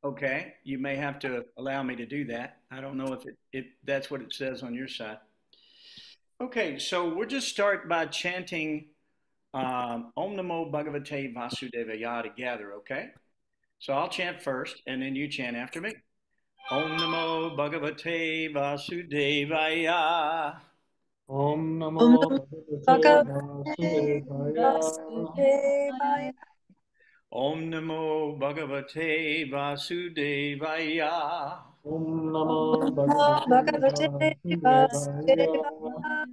Okay, you may have to allow me to do that. I don't know if that's what it says on your side. Okay, so we'll just start by chanting Om Namo Bhagavate Vasudevaya together, okay? So I'll chant first, and then you chant after me. Om Namo Bhagavate Vasudevaya. Om Namo Om Namo Bhagavate Bhagavate Vasudevaya. Vasudevaya. Om Namo Bhagavate Vasudevaya. Om Namo Om Namo Bhagavate Bhagavate Vasudevaya. Vasudevaya.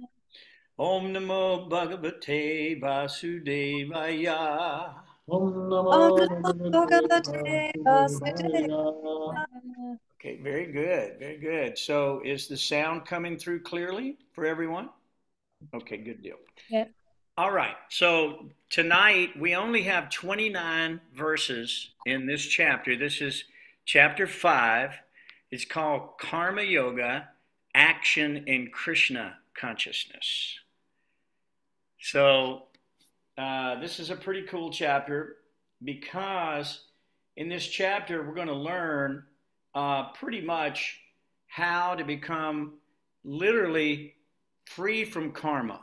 Om Namo Bhagavate Vasudevaya. Om Namo Om Namo Bhagavate Bhagavate Vasudevaya. Vasudevaya. Okay, very good, very good. So is the sound coming through clearly for everyone? Okay, good deal. Yeah. All right, so tonight we only have 29 verses in this chapter. This is chapter 5. It's called Karma Yoga, Action in Krishna Consciousness. So this is a pretty cool chapter because in this chapter we're going to learn pretty much how to become literally free from karma,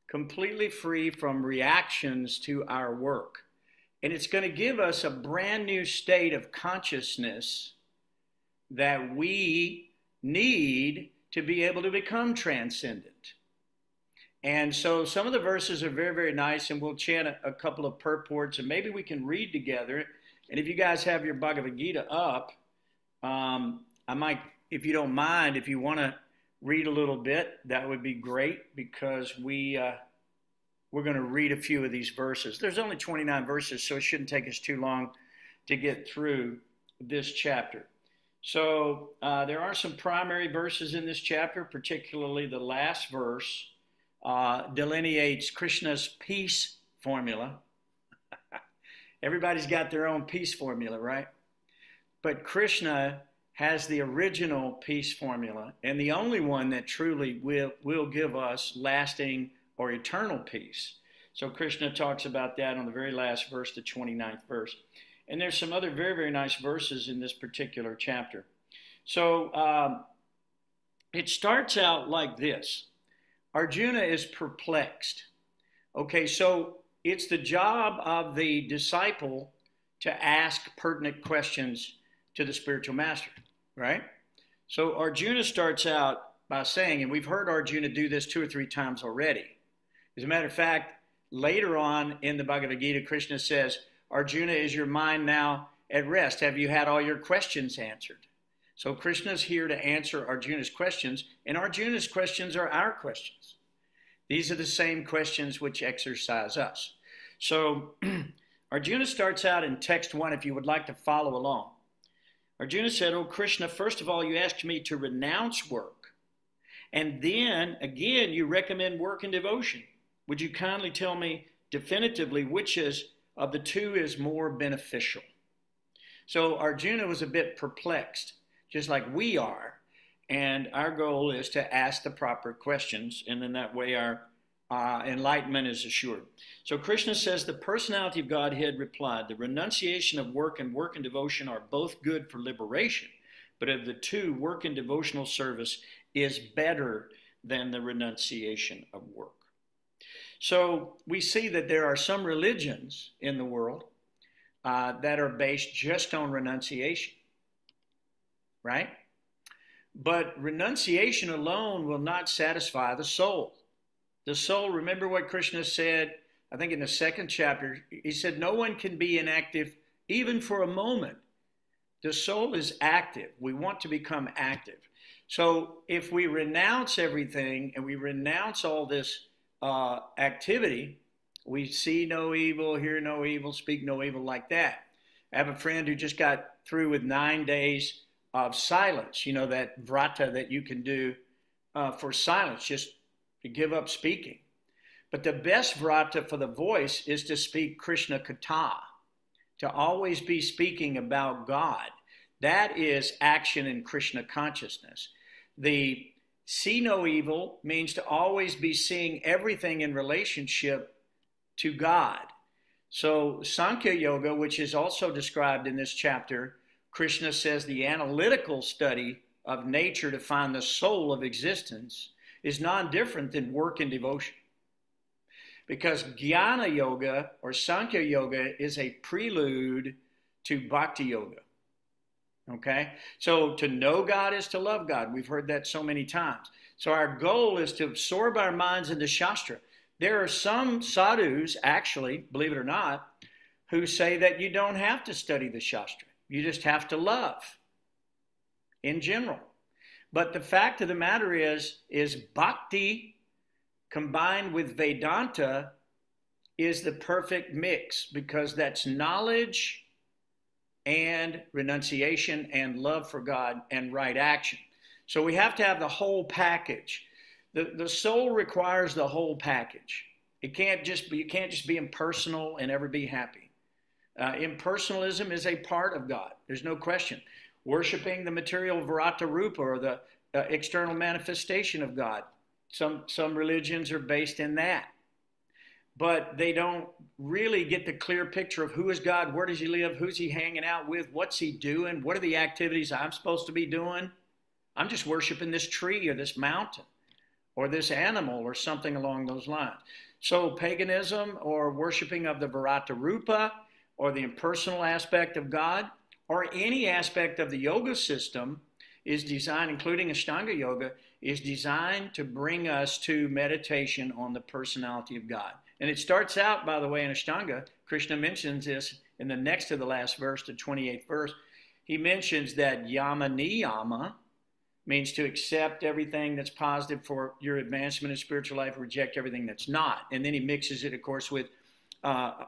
completely free from reactions to our work. And it's going to give us a brand new state of consciousness that we need to be able to become transcendent. And so some of the verses are very, very nice, and we'll chant a couple of purports, and maybe we can read together. And if you guys have your Bhagavad-gītā up, I might, if you don't mind, if you want to read a little bit, that would be great, because we're going to read a few of these verses. There's only 29 verses, so it shouldn't take us too long to get through this chapter. So there are some primary verses in this chapter, particularly the last verse delineates Krishna's peace formula. Everybody's got their own peace formula, right? But Krishna has the original peace formula, and the only one that truly will give us lasting or eternal peace. So Krishna talks about that on the very last verse, the 29th verse. And there's some other very, very nice verses in this particular chapter. So it starts out like this. Arjuna is perplexed. Okay, so it's the job of the disciple to ask pertinent questions to the spiritual master, right? So Arjuna starts out by saying, and we've heard Arjuna do this 2 or 3 times already. As a matter of fact, later on in the Bhagavad-gītā, Krishna says, Arjuna, is your mind now at rest? Have you had all your questions answered? So Krishna's here to answer Arjuna's questions, and Arjuna's questions are our questions. These are the same questions which exercise us. So Arjuna starts out in text 1, if you would like to follow along. Arjuna said, "Oh Krishna, first of all, you asked me to renounce work. And then, again, you recommend work and devotion. Would you kindly tell me definitively which of the two is more beneficial?" So Arjuna was a bit perplexed, just like we are. And our goal is to ask the proper questions, and then that way our enlightenment is assured. So Krishna says, the personality of Godhead replied, the renunciation of work and devotion are both good for liberation, but of the two, work and devotional service is better than the renunciation of work. So we see that there are some religions in the world that are based just on renunciation, right? But renunciation alone will not satisfy the soul. The soul, remember what Krishna said, I think in the 2nd chapter, he said, no one can be inactive even for a moment. The soul is active. We want to become active. So if we renounce everything and we renounce all this activity, we see no evil, hear no evil, speak no evil, like that. I have a friend who just got through with 9 days of silence, you know, that vrata that you can do for silence, just to give up speaking. But the best vrata for the voice is to speak Krishna Katha, to always be speaking about God. That is action in Krishna consciousness. The see no evil means to always be seeing everything in relationship to God. So Sankhya Yoga, which is also described in this chapter, Krishna says the analytical study of nature to find the soul of existence is non-different than work and devotion. Because Jnana Yoga or Sankhya Yoga is a prelude to Bhakti Yoga. Okay? So to know God is to love God. We've heard that so many times. So our goal is to absorb our minds into Shastra. There are some sadhus, actually, believe it or not, who say that you don't have to study the Shastra. You just have to love in general. But the fact of the matter is Bhakti combined with Vedanta is the perfect mix, because that's knowledge and renunciation and love for God and right action. So we have to have the whole package. The soul requires the whole package. You can't just be impersonal and ever be happy. Impersonalism is a part of God. There's no question. Worshipping the material Virata Rupa, or the external manifestation of God. Some religions are based in that. But they don't really get the clear picture of who is God, where does he live, who's he hanging out with, what's he doing, what are the activities I'm supposed to be doing. I'm just worshiping this tree or this mountain or this animal or something along those lines. So paganism or worshiping of the Virata Rupa or the impersonal aspect of God or any aspect of the yoga system is designed, including Ashtanga Yoga, is designed to bring us to meditation on the personality of God. And it starts out, by the way, in Ashtanga. Krishna mentions this in the next to the last verse, the 28th verse. He mentions that yama niyama means to accept everything that's positive for your advancement in spiritual life, reject everything that's not. And then he mixes it, of course, with, pratyahara,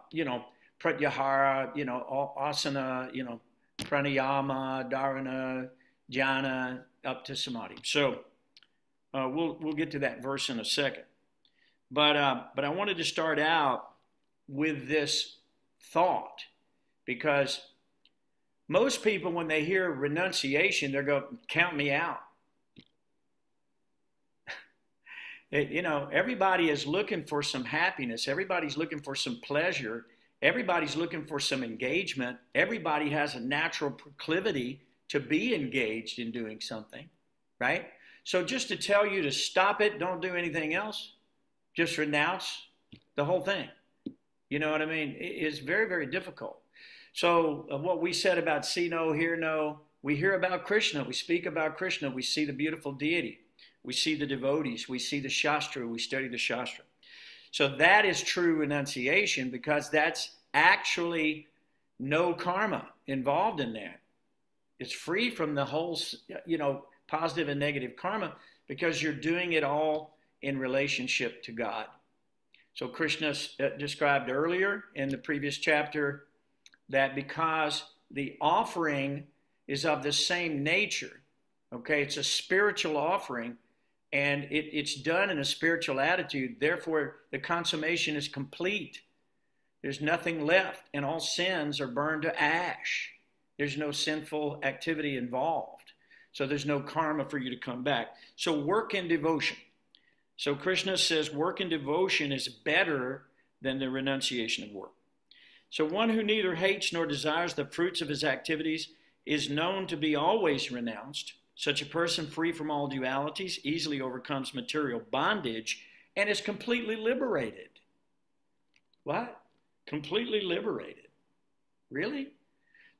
asana, pranayama, dharana, jhana, up to samadhi. So we'll get to that verse in a second. But I wanted to start out with this thought, because most people, when they hear renunciation, they're going, count me out. Everybody is looking for some happiness. Everybody's looking for some pleasure. Everybody's looking for some engagement. Everybody has a natural proclivity to be engaged in doing something, right? So just to tell you to stop it, don't do anything else, just renounce the whole thing. You know what I mean? It's very, very difficult. So what we said about see no, hear no, we hear about Krishna, we speak about Krishna, we see the beautiful deity, we see the devotees, we see the Shastra, we study the Shastra. So that is true renunciation, because that's actually no karma involved in that. It's free from the whole, positive and negative karma, because you're doing it all in relationship to God. So Krishna described earlier in the previous chapter that because the offering is of the same nature, okay, it's a spiritual offering, and it's done in a spiritual attitude, therefore the consummation is complete. There's nothing left, and all sins are burned to ash. There's no sinful activity involved. So there's no karma for you to come back. So work and devotion. So Krishna says work and devotion is better than the renunciation of work. So one who neither hates nor desires the fruits of his activities is known to be always renounced. Such a person, free from all dualities, easily overcomes material bondage and is completely liberated. What? Completely liberated. Really?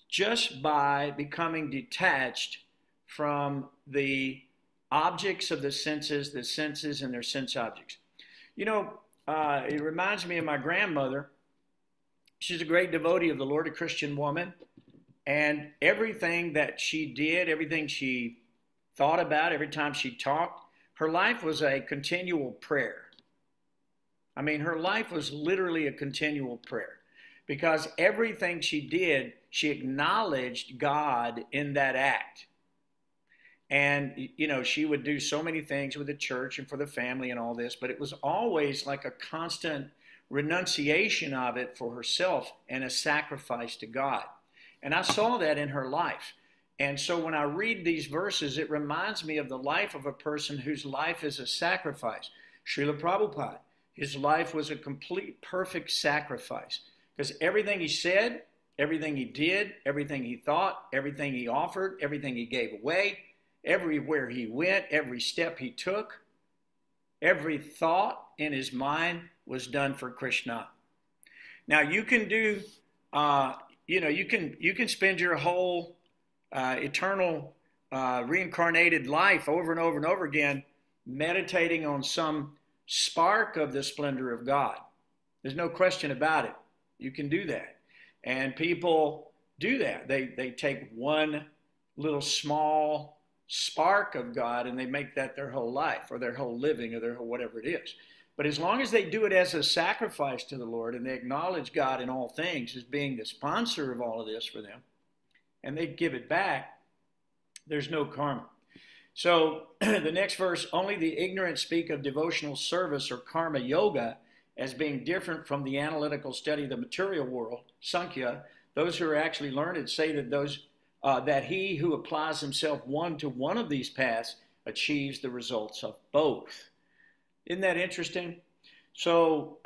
Just by becoming detached from the objects of the senses and their sense objects. It reminds me of my grandmother. She's a great devotee of the Lord, a Christian woman. And everything that she did, everything she thought about, every time she talked, her life was a continual prayer. I mean, her life was literally a continual prayer, because everything she did, she acknowledged God in that act. And, she would do so many things with the church and for the family and all this, but it was always like a constant renunciation of it for herself and a sacrifice to God. And I saw that in her life. And so when I read these verses, it reminds me of the life of a person whose life is a sacrifice. Srila Prabhupada, his life was a complete, perfect sacrifice, because everything he said, Everything he did, everything he thought, everything he offered, everything he gave away, everywhere he went, every step he took, every thought in his mind was done for Krishna. Now you can do, you can spend your whole eternal reincarnated life over and over and over again meditating on some spark of the splendor of God. There's no question about it. You can do that. And people do that. They take one little small spark of God and they make that their whole life or their whole living or their whole whatever it is. But as long as they do it as a sacrifice to the Lord and they acknowledge God in all things as being the sponsor of all of this for them, and they give it back, there's no karma. So the next verse, only the ignorant speak of devotional service or karma yoga as being different from the analytical study of the material world, Sankhya. Those who are actually learned say that that he who applies himself one to one of these paths achieves the results of both. Isn't that interesting? So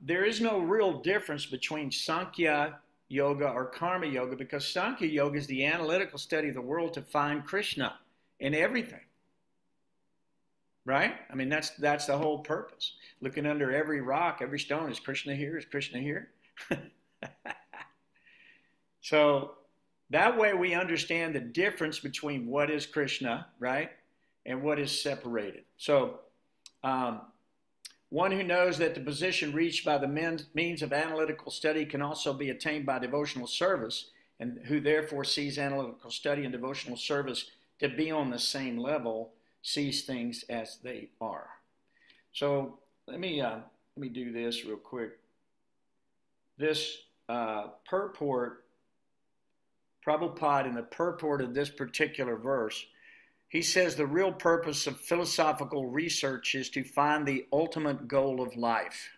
there is no real difference between Sankhya yoga or karma yoga, because Sankhya yoga is the analytical study of the world to find Krishna in everything. Right? I mean, that's the whole purpose. Looking under every rock, every stone, is Krishna here? Is Krishna here? So that way we understand the difference between what is Krishna, right, and what is separated. So one who knows that the position reached by the means of analytical study can also be attained by devotional service, and who therefore sees analytical study and devotional service to be on the same level, sees things as they are. So let me do this real quick. This purport, Prabhupada, in the purport of this particular verse, he says the real purpose of philosophical research is to find the ultimate goal of life.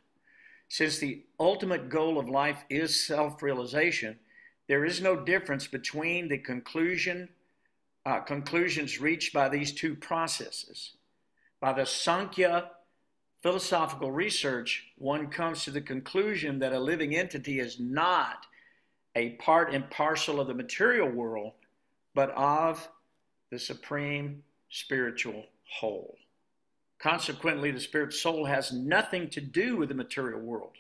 Since the ultimate goal of life is self-realization, there is no difference between the conclusions reached by these two processes. By the Sankhya philosophical research, one comes to the conclusion that a living entity is not a part and parcel of the material world, but of the supreme spiritual whole. Consequently, the spirit soul has nothing to do with the material world.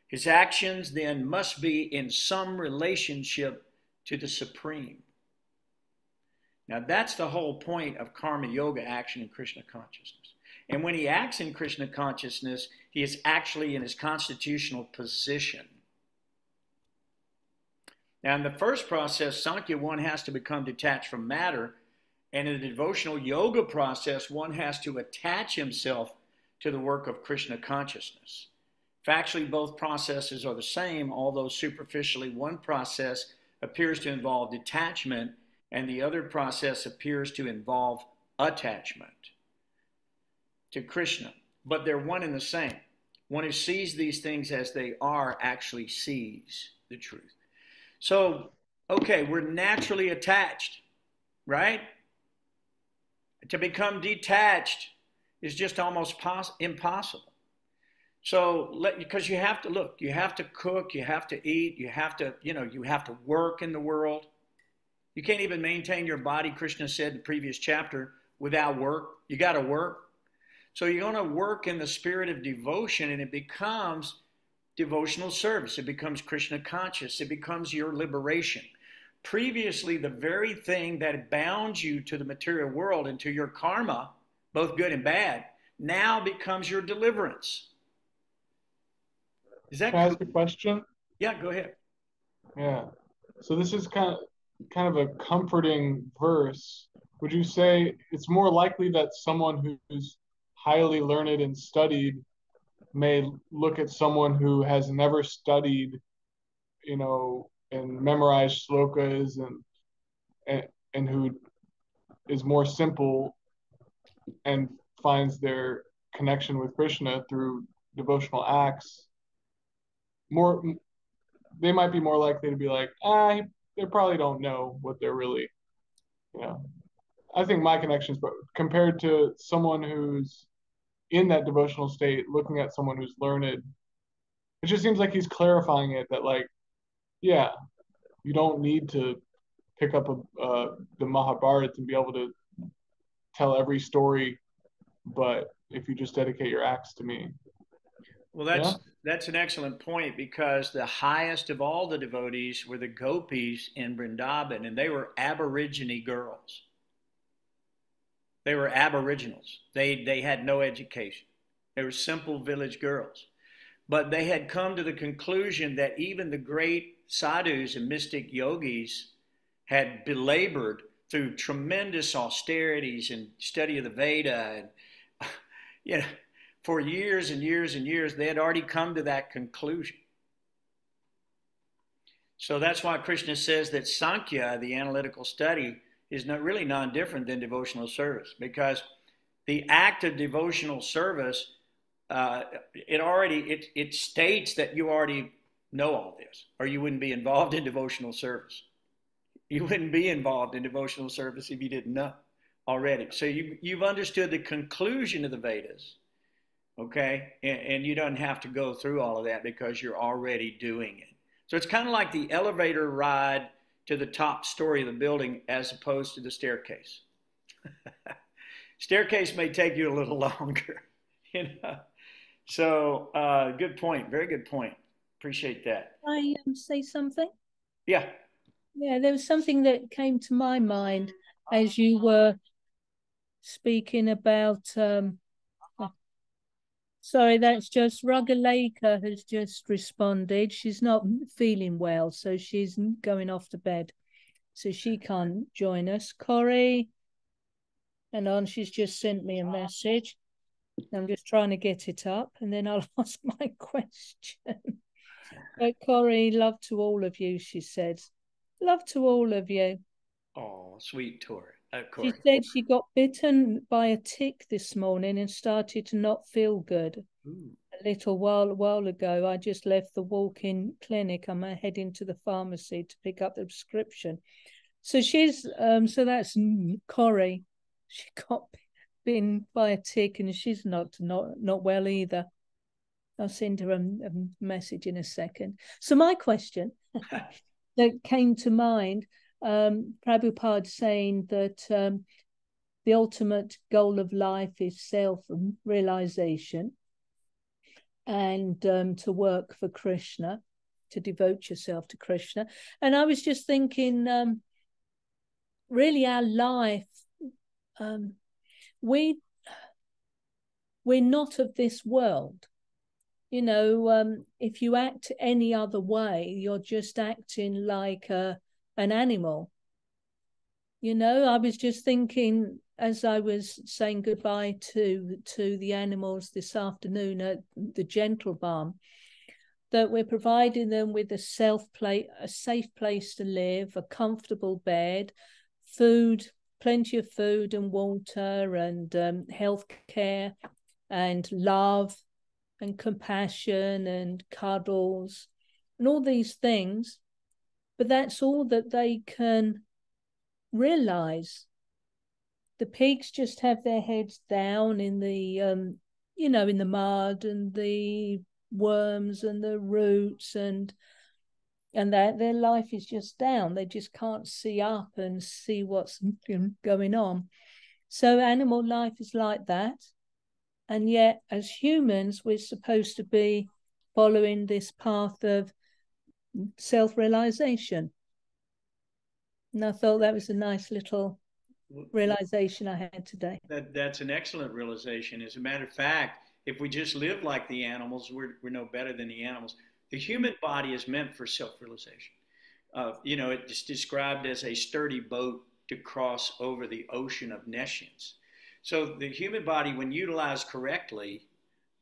His actions then must be in some relationship to the supreme. Now, that's the whole point of karma yoga action in Krishna consciousness. And when he acts in Krishna consciousness, he is actually in his constitutional position. Now, in the first process, Sankhya, one has to become detached from matter. And in the devotional yoga process, one has to attach himself to the work of Krishna consciousness. Factually, both processes are the same, although superficially one process appears to involve detachment and the other process appears to involve attachment to Krishna. But they're one and the same. One who sees these things as they are actually sees the truth. So, okay, we're naturally attached, right? To become detached is just almost impossible. So, because you have to look, you have to cook, you have to eat, you have to work in the world. You can't even maintain your body, Krishna said in the previous chapter, without work. You got to work. So you're going to work in the spirit of devotion, and it becomes devotional service. It becomes Krishna conscious. It becomes your liberation. Previously, the very thing that bound you to the material world and to your karma, both good and bad, now becomes your deliverance. Is that? Can I ask a question? Yeah, go ahead. Yeah. So this is kind of a comforting verse. Would you say it's more likely that someone who's highly learned and studied may look at someone who has never studied, and memorized slokas and who is more simple and finds their connection with Krishna through devotional acts, they might be more likely to be like, they probably don't know what they're really, I think my connections, but compared to someone who's in that devotional state, looking at someone who's learned, it just seems like he's clarifying it that, like, yeah, You don't need to pick up the Mahabharata and be able to tell every story, but if you just dedicate your acts to me. Well, Yeah? that's an excellent point, because the highest of all the devotees were the gopis in Vrindavan, and they were Aborigine girls. They were aboriginals. They had no education. They were simple village girls. But they had come to the conclusion that even the great sadhus and mystic yogis had belabored through tremendous austerities and study of the Veda, and you know, for years and years and years, they had already come to that conclusion. So that's why Krishna says that Sankhya, the analytical study, is not really non-different than devotional service, because the act of devotional service, it states that you already know all this, or you wouldn't be involved in devotional service. You wouldn't be involved in devotional service if you didn't know already. So you've understood the conclusion of the Vedas, okay? And you don't have to go through all of that because you're already doing it. So it's kind of like the elevator ride to the top story of the building as opposed to the staircase. Staircase may take you a little longer, you know. So good point. Very good point. Appreciate that. I say something? Yeah. Yeah, there was something that came to my mind as you were speaking about. Sorry, that's just Ragaleka has just responded. She's not feeling well, so she's going off to bed. So she can't join us. Corey, and on, she's just sent me a message. I'm just trying to get it up, and then I'll ask my question. But Corey, love to all of you, she said. Love to all of you. Oh, sweet Corey. She said she got bitten by a tick this morning and started to not feel good. Ooh. A little while ago, I just left the walk-in clinic. I'm heading to the pharmacy to pick up the prescription. So she's so that's Corey. She got bitten by a tick and she's not well either. I'll send her a message in a second. So my question that came to mind, Prabhupada saying that the ultimate goal of life is self-realization, and to work for Krishna, to devote yourself to Krishna. And I was just thinking, really our life, we're not of this world. You know, if you act any other way, you're just acting like an animal. You know, I was just thinking as I was saying goodbye to the animals this afternoon at the Gentle Balm, that we're providing them with a safe place to live, a comfortable bed, food, plenty of food and water, and health care and love and compassion and cuddles and all these things. But that's all that they can realize. The pigs just have their heads down in the, in the mud and the worms and the roots, and that their life is just down. They just can't see up and see what's going on. So animal life is like that. And yet, as humans, we're supposed to be following this path of self-realization. And I thought that was a nice little realization I had today. That's an excellent realization. As a matter of fact, if we just live like the animals, we're no better than the animals. The human body is meant for self-realization. It's described as a sturdy boat to cross over the ocean of nescience. So the human body, when utilized correctly,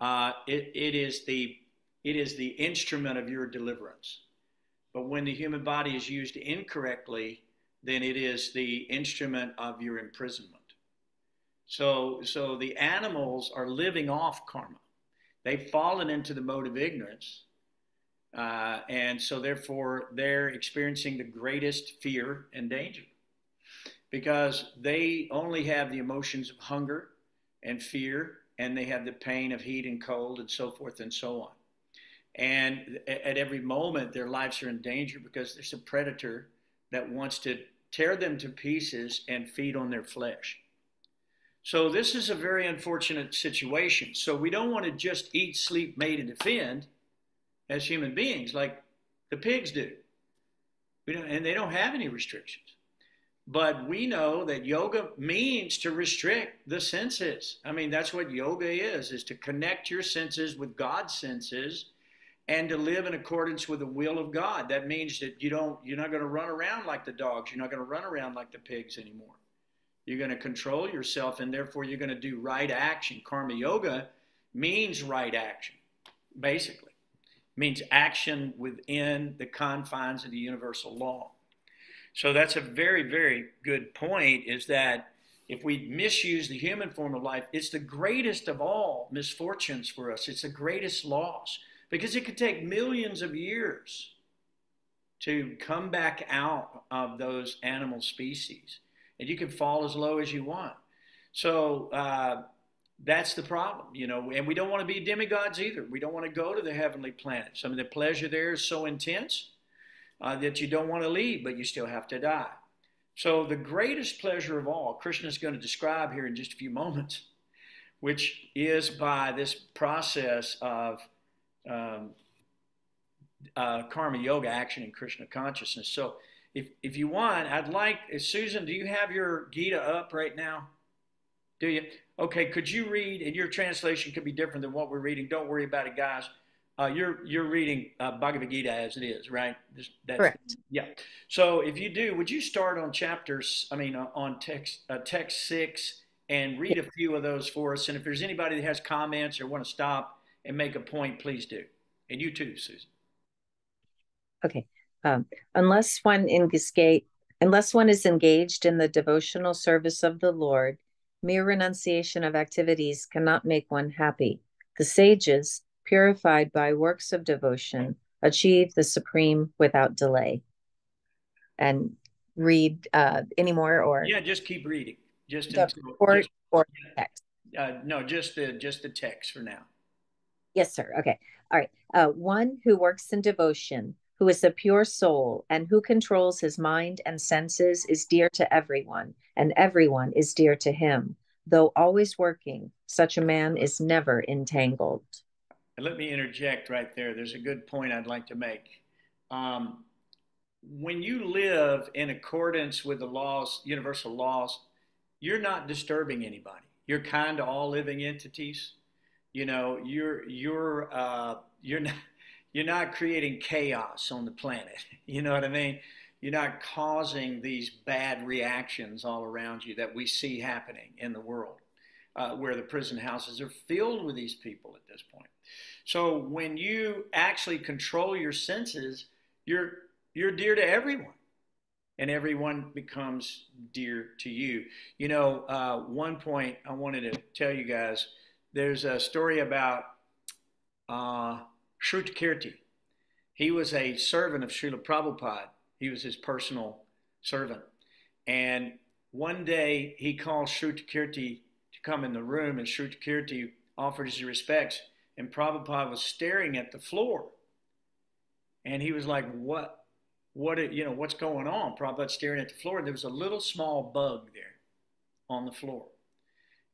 it is the instrument of your deliverance. But when the human body is used incorrectly, then it is the instrument of your imprisonment. So the animals are living off karma. They've fallen into the mode of ignorance. And so therefore they're experiencing the greatest fear and danger, because they only have the emotions of hunger and fear, and they have the pain of heat and cold and so forth and so on. And at every moment, their lives are in danger because there's a predator that wants to tear them to pieces and feed on their flesh. So this is a very unfortunate situation. So we don't want to just eat, sleep, mate, and defend as human beings like the pigs do. And they don't have any restrictions. But we know that yoga means to restrict the senses. I mean, that's what yoga is to connect your senses with God's senses and to live in accordance with the will of God. That means that you're not going to run around like the dogs. You're not going to run around like the pigs anymore. You're going to control yourself, and therefore you're going to do right action. Karma yoga means right action, basically. It means action within the confines of the universal law. So that's a very, very good point, is that if we misuse the human form of life, it's the greatest of all misfortunes for us. It's the greatest loss, because it could take millions of years to come back out of those animal species. And you can fall as low as you want. So that's the problem, and we don't want to be demigods either. We don't want to go to the heavenly planets. I mean, the pleasure there is so intense that you don't want to leave, but you still have to die. So the greatest pleasure of all, Krishna is going to describe here in just a few moments, which is by this process of karma yoga, action in Krishna consciousness. So if you want, I'd like, Susan, do you have your Gita up right now? Do you? Okay, could you read, and your translation could be different than what we're reading. Don't worry about it, guys. You're reading Bhagavad-gītā as it is, right? Correct. Yeah. So if you do, would you start on on text 6 and read a few of those for us? And if there's anybody that has comments or want to stop and make a point, please do. And you too, Susan. Okay. Unless one is engaged in the devotional service of the Lord, mere renunciation of activities cannot make one happy. The sages, purified by works of devotion, achieve the supreme without delay. And read any more, or yeah, just keep reading. Just the until, report or text. No, just the text for now. Yes, sir. Okay. All right. One who works in devotion, who is a pure soul, and who controls his mind and senses, is dear to everyone, and everyone is dear to him. Though always working, such a man is never entangled. And let me interject right there. There's a good point I'd like to make. When you live in accordance with the laws, universal laws, you're not disturbing anybody. You're kind to all living entities. You're not creating chaos on the planet. You know what I mean? You're not causing these bad reactions all around you that we see happening in the world, where the prison houses are filled with these people at this point. So when you actually control your senses, you're dear to everyone, and everyone becomes dear to you. One point I wanted to tell you guys, there's a story about Shrutakirti. He was a servant of Srila Prabhupada. He was his personal servant. And one day he called Shrutakirti to come in the room, and Shrutakirti offered his respects, and Prabhupada was staring at the floor. And he was like, what's going on? Prabhupada's staring at the floor. There was a little small bug there on the floor.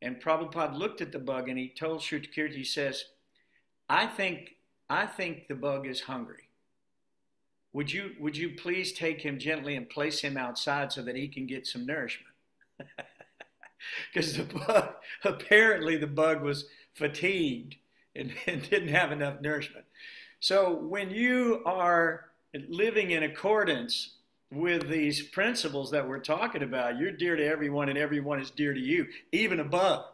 And Prabhupada looked at the bug, and he told Shrutakirti, he says, I think the bug is hungry. Would you please take him gently and place him outside so that he can get some nourishment? Because apparently the bug was fatigued and didn't have enough nourishment. So when you are living in accordance with these principles that we're talking about, you're dear to everyone, and everyone is dear to you, even a bug.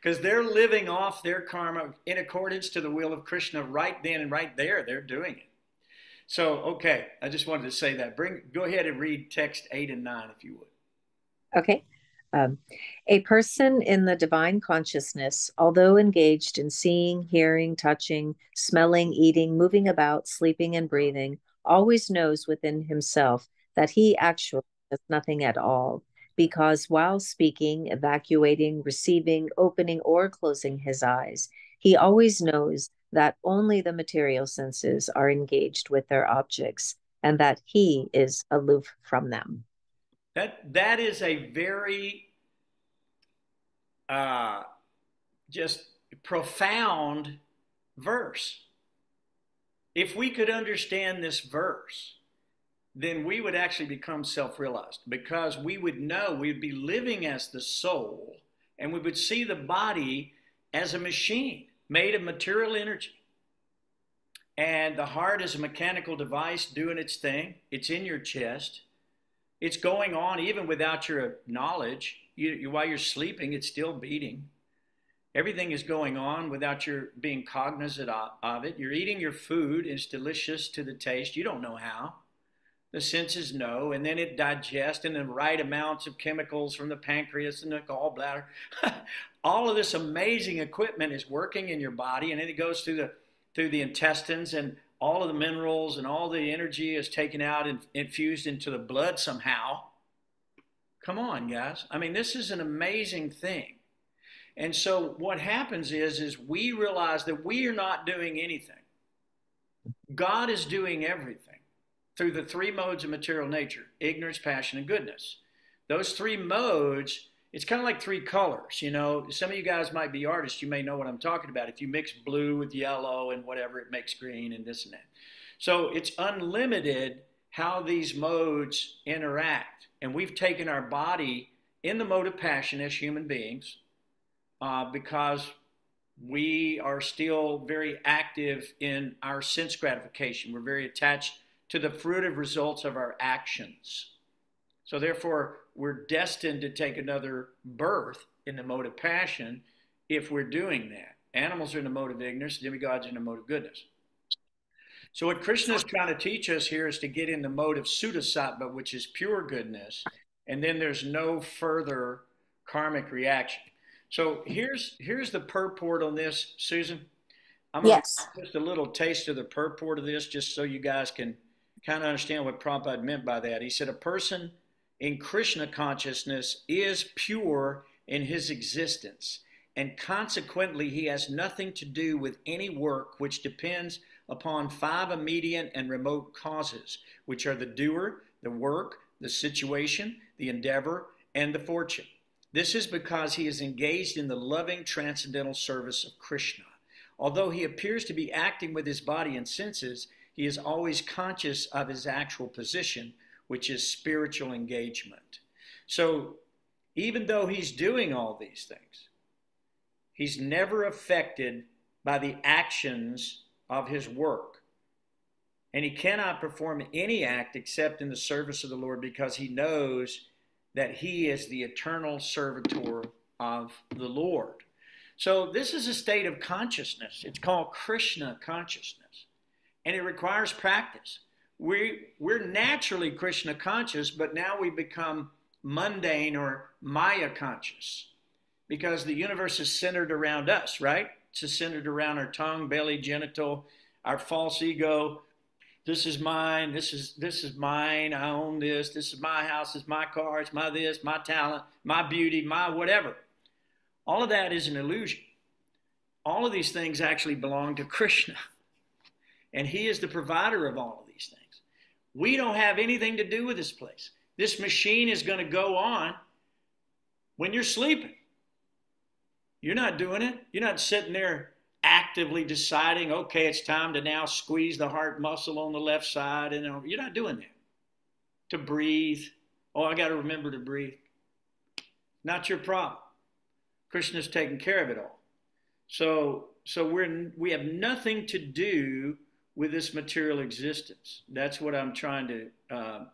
Because they're living off their karma in accordance to the will of Krishna right then and right there. They're doing it. So, okay, I just wanted to say that. Go ahead and read text 8 and 9, if you would. Okay. A person in the divine consciousness, although engaged in seeing, hearing, touching, smelling, eating, moving about, sleeping, and breathing, always knows within himself that he actually does nothing at all, because while speaking, evacuating, receiving, opening, or closing his eyes, he always knows that only the material senses are engaged with their objects, and that he is aloof from them. That is a very just profound verse. If we could understand this verse, then we would actually become self-realized, because we would know we would be living as the soul, and we would see the body as a machine made of material energy. And the heart is a mechanical device doing its thing. It's in your chest. It's going on even without your knowledge. While you're sleeping, it's still beating. Everything is going on without your being cognizant of it. You're eating your food. It's delicious to the taste. You don't know how. The senses know, and then it digests in the right amounts of chemicals from the pancreas and the gallbladder. All of this amazing equipment is working in your body, and then it goes through the intestines, and all of the minerals and all the energy is taken out and infused into the blood somehow. Come on, guys. I mean, this is an amazing thing. And so what happens is we realize that we are not doing anything. God is doing everything through the three modes of material nature: ignorance, passion, and goodness. Those three modes, it's kind of like three colors. You know, some of you guys might be artists. You may know what I'm talking about. If you mix blue with yellow and whatever, it makes green and this and that. So it's unlimited how these modes interact. And we've taken our body in the mode of passion as human beings, because we are still very active in our sense gratification. We're very attached to the fruitive results of our actions. So therefore, we're destined to take another birth in the mode of passion if we're doing that. Animals are in the mode of ignorance, demigods are in the mode of goodness. So what Krishna is trying to teach us here is to get in the mode of Sudasattva, which is pure goodness, and then there's no further karmic reaction. So here's the purport on this, Susan. I'm going to just a little taste of the purport of this, just so you guys can kind of understand what Prabhupada meant by that. He said, a person in Krishna consciousness is pure in his existence, and consequently he has nothing to do with any work which depends upon five immediate and remote causes, which are the doer, the work, the situation, the endeavor, and the fortune. This is because he is engaged in the loving transcendental service of Krishna. Although he appears to be acting with his body and senses, he is always conscious of his actual position, which is spiritual engagement. So even though he's doing all these things, he's never affected by the actions of his work. And he cannot perform any act except in the service of the Lord, because he knows that he is the eternal servitor of the Lord. So this is a state of consciousness. It's called Krishna consciousness. And it requires practice. We're naturally Krishna conscious, but now we become mundane or Maya conscious, because the universe is centered around us, right? It's centered around our tongue, belly, genital, our false ego. This is mine, this is mine, I own this, this is my house, this is my car, it's my this, my talent, my beauty, my whatever. All of that is an illusion. All of these things actually belong to Krishna. And he is the provider of all of these things. We don't have anything to do with this place. This machine is going to go on when you're sleeping. You're not doing it. You're not sitting there actively deciding, okay, it's time to now squeeze the heart muscle on the left side. And you're not doing that. To breathe. Oh, I got to remember to breathe. Not your problem. Krishna's taking care of it all. So we have nothing to do with this material existence. That's what I'm trying to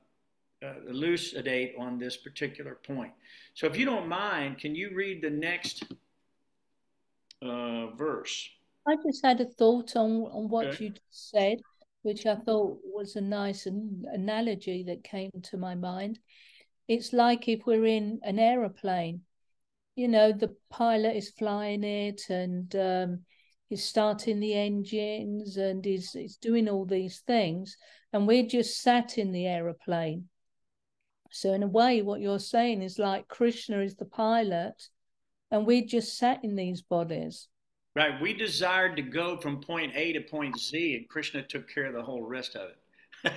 elucidate on this particular point. So if you don't mind, can you read the next verse? I just had a thought on what you said, which I thought was a nice analogy that came to my mind. It's like if we're in an aeroplane, you know, the pilot is flying it, and he's starting the engines, and he's doing all these things, and we're just sat in the aeroplane. So in a way, what you're saying is like Krishna is the pilot, and we're just sat in these bodies. Right. We desired to go from point A to point Z, and Krishna took care of the whole rest of it.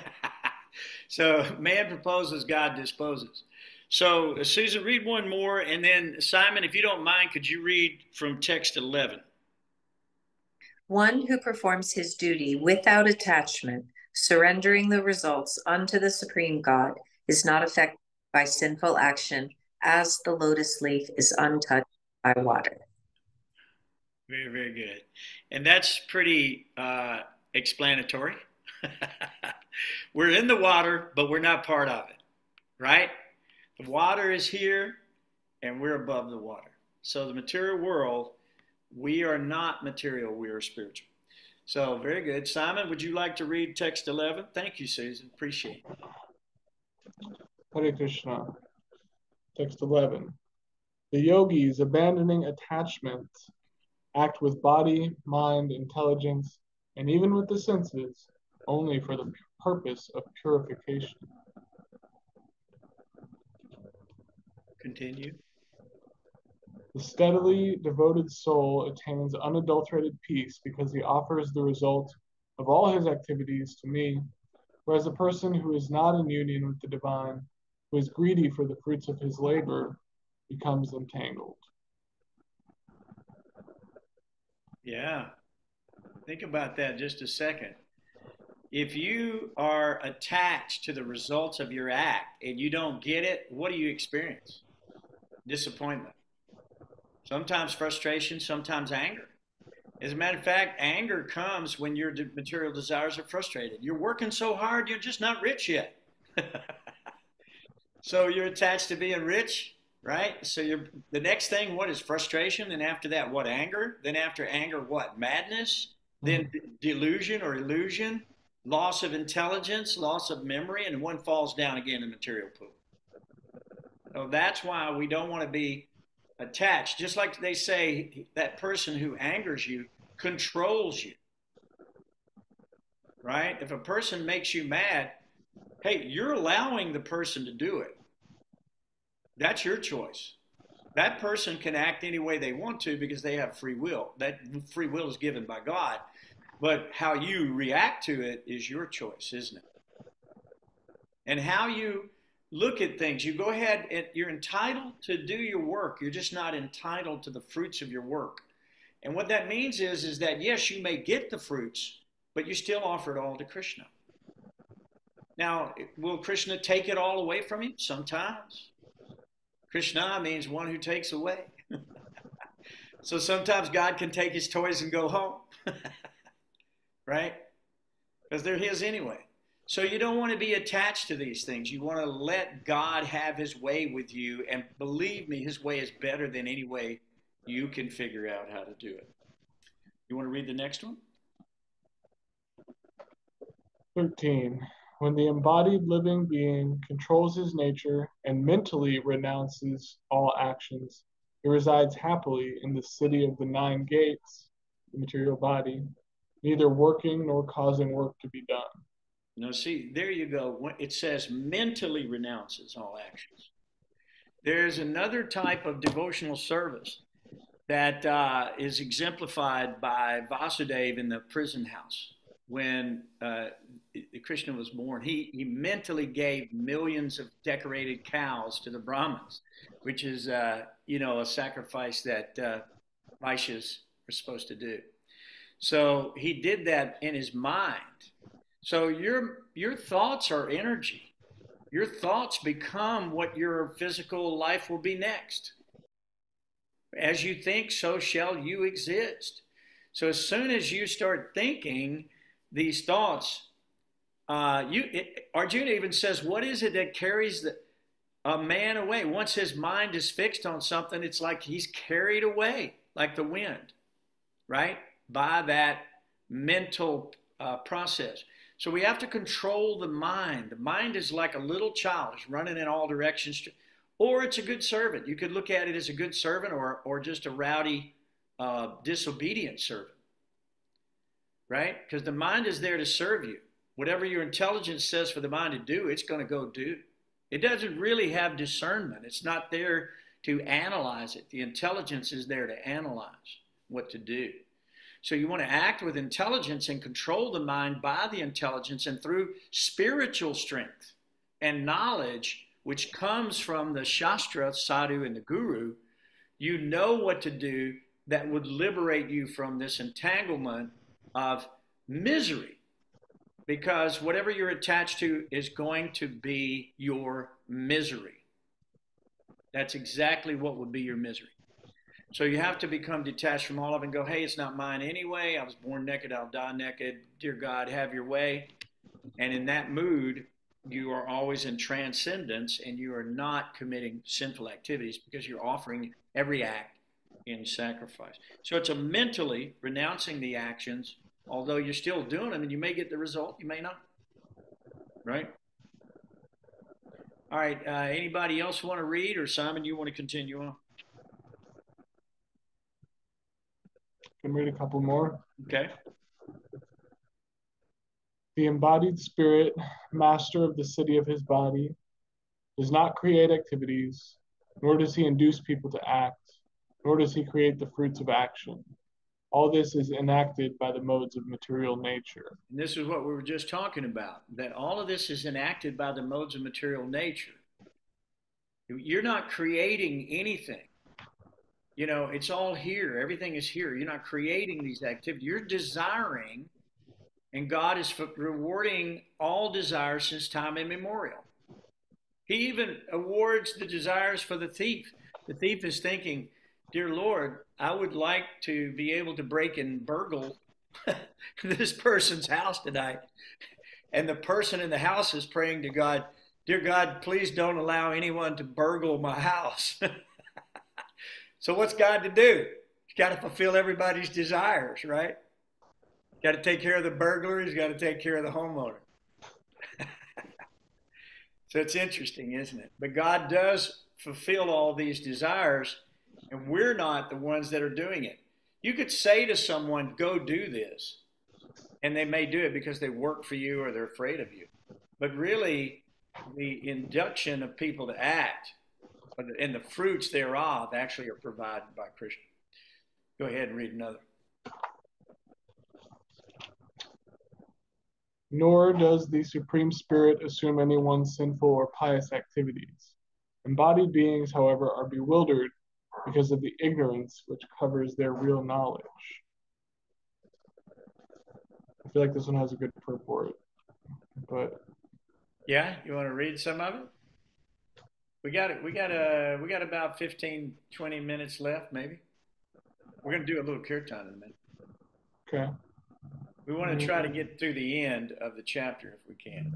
So man proposes, God disposes. So Susan, read one more, and then Simon, if you don't mind, could you read from text 11? One who performs his duty without attachment, surrendering the results unto the Supreme God, is not affected by sinful action, as the lotus leaf is untouched by water. Very, very good. And that's pretty explanatory. We're in the water, but we're not part of it, right? The water is here, and we're above the water. So the material world, we are not material, we are spiritual. So very good. Simon, would you like to read text 11? Thank you, Susan. Appreciate it. Hare Krishna. Text 11. The yogis, abandoning attachment, act with body, mind, intelligence, and even with the senses, only for the purpose of purification. Continue. The steadily devoted soul attains unadulterated peace because he offers the result of all his activities to me, whereas a person who is not in union with the divine, who is greedy for the fruits of his labor, becomes entangled. Yeah. Think about that just a second. If you are attached to the results of your act and you don't get it, what do you experience? Disappointment. Sometimes frustration, sometimes anger. As a matter of fact, anger comes when your material desires are frustrated. You're working so hard, you're just not rich yet. So you're attached to being rich, right? So the next thing, what is frustration? Then after that, what? Anger? Then after anger, what? Madness? Then delusion or illusion, loss of intelligence, loss of memory, and one falls down again in the material pool. So that's why we don't want to be attached. Just like they say, that person who angers you controls you, right? If a person makes you mad, hey, you're allowing the person to do it. That's your choice. That person can act any way they want to because they have free will. That free will is given by God. But how you react to it is your choice, isn't it? And how you look at things. You go ahead and you're entitled to do your work. You're just not entitled to the fruits of your work. And what that means is that, yes, you may get the fruits, but you still offer it all to Krishna. Now, will Krishna take it all away from you? Sometimes. Krishna means one who takes away. So sometimes God can take his toys and go home. Right? Because they're his anyway. So you don't want to be attached to these things. You want to let God have his way with you. And believe me, his way is better than any way you can figure out how to do it. You want to read the next one? 13. When the embodied living being controls his nature and mentally renounces all actions, he resides happily in the city of the 9 gates, the material body, neither working nor causing work to be done. No, see, there you go. It says mentally renounces all actions. There's another type of devotional service that is exemplified by Vasudeva in the prison house. When Krishna was born, he mentally gave millions of decorated cows to the Brahmins, which is, a sacrifice that Vaishyas are supposed to do. So he did that in his mind. So your thoughts are energy. Your thoughts become what your physical life will be next. As you think, so shall you exist. So as soon as you start thinking these thoughts, Arjuna even says, what is it that carries a man away? Once his mind is fixed on something, it's like he's carried away like the wind, right? By that mental process. So we have to control the mind. The mind is like a little child. It's running in all directions. Or it's a good servant. You could look at it as a good servant or just a rowdy, disobedient servant. Right? Because the mind is there to serve you. Whatever your intelligence says for the mind to do, it's going to go do. It doesn't really have discernment. It's not there to analyze it. The intelligence is there to analyze what to do. So you want to act with intelligence and control the mind by the intelligence and through spiritual strength and knowledge, which comes from the Shastra, Sadhu, and the Guru. You know what to do that would liberate you from this entanglement of misery, because whatever you're attached to is going to be your misery. That's exactly what would be your misery. So you have to become detached from all of it and go, hey, it's not mine anyway. I was born naked, I'll die naked. Dear God, have your way. And in that mood, you are always in transcendence, and you are not committing sinful activities because you're offering every act in sacrifice. So it's a mentally renouncing the actions, although you're still doing them, and you may get the result, you may not. Right? All right. Anybody else want to read, or Simon, you want to continue on? Can read a couple more. Okay. The embodied spirit, master of the city of his body, does not create activities, nor does he induce people to act, nor does he create the fruits of action. All this is enacted by the modes of material nature. And this is what we were just talking about, that all of this is enacted by the modes of material nature. You're not creating anything. You know, it's all here. Everything is here. You're not creating these activities. You're desiring, and God is rewarding all desires since time immemorial. He even awards the desires for the thief. The thief is thinking, dear Lord, I would like to be able to break and burgle this person's house tonight. And the person in the house is praying to God, dear God, please don't allow anyone to burgle my house. So what's God to do? He's got to fulfill everybody's desires, right? He's got to take care of the burglar. He's got to take care of the homeowner. So it's interesting, isn't it? But God does fulfill all these desires, and we're not the ones that are doing it. You could say to someone, go do this, and they may do it because they work for you or they're afraid of you. But really, the induction of people to act and the fruits thereof actually are provided by Krishna. Go ahead and read another. Nor does the Supreme Spirit assume anyone's sinful or pious activities. Embodied beings, however, are bewildered because of the ignorance which covers their real knowledge. I feel like this one has a good purport, but yeah, you want to read some of it? We got about 15, 20 minutes left, maybe. We're going to do a little kirtan in a minute. Okay. We want to try to get through the end of the chapter if we can.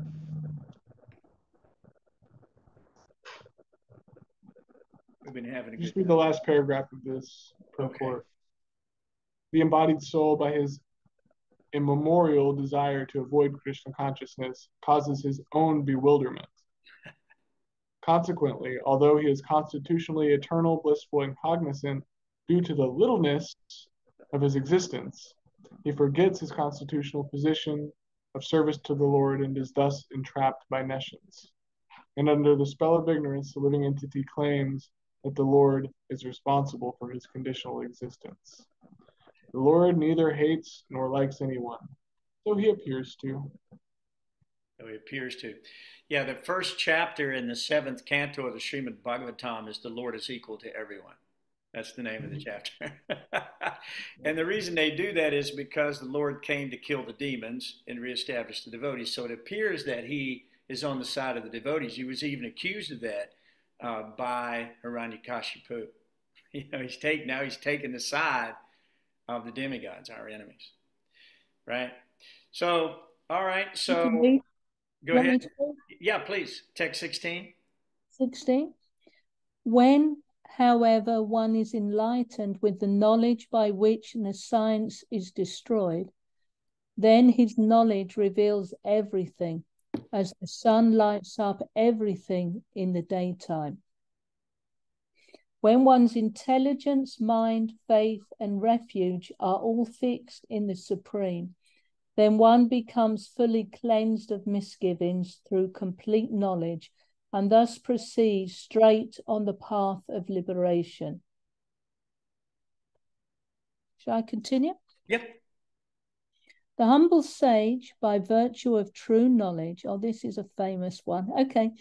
We've been having a good Just read the last paragraph of this purport. Okay. The embodied soul, by his immemorial desire to avoid Krishna consciousness, causes his own bewilderment. Consequently, although he is constitutionally eternal, blissful, and cognizant due to the littleness of his existence, he forgets his constitutional position of service to the Lord and is thus entrapped by nescience. And under the spell of ignorance, the living entity claims that the Lord is responsible for his conditional existence. The Lord neither hates nor likes anyone, though he appears to. Though he appears to. Yeah, the first chapter in the 7th canto of the Srimad Bhagavatam is the Lord is equal to everyone. That's the name of the chapter. And the reason they do that is because the Lord came to kill the demons and reestablish the devotees. So it appears that he is on the side of the devotees. He was even accused of that by Hiranyakashipu. You know, he's taken the side of the demigods, our enemies. Right? So, all right. So, go ahead. Yeah, please. Text 16. 16. When, however, one is enlightened with the knowledge by which the science is destroyed, then his knowledge reveals everything, as the sun lights up everything in the daytime. When one's intelligence, mind, faith, and refuge are all fixed in the Supreme, then one becomes fully cleansed of misgivings through complete knowledge, and thus proceeds straight on the path of liberation. Shall I continue? Yep. The humble sage, by virtue of true knowledge, oh, this is a famous one. Okay.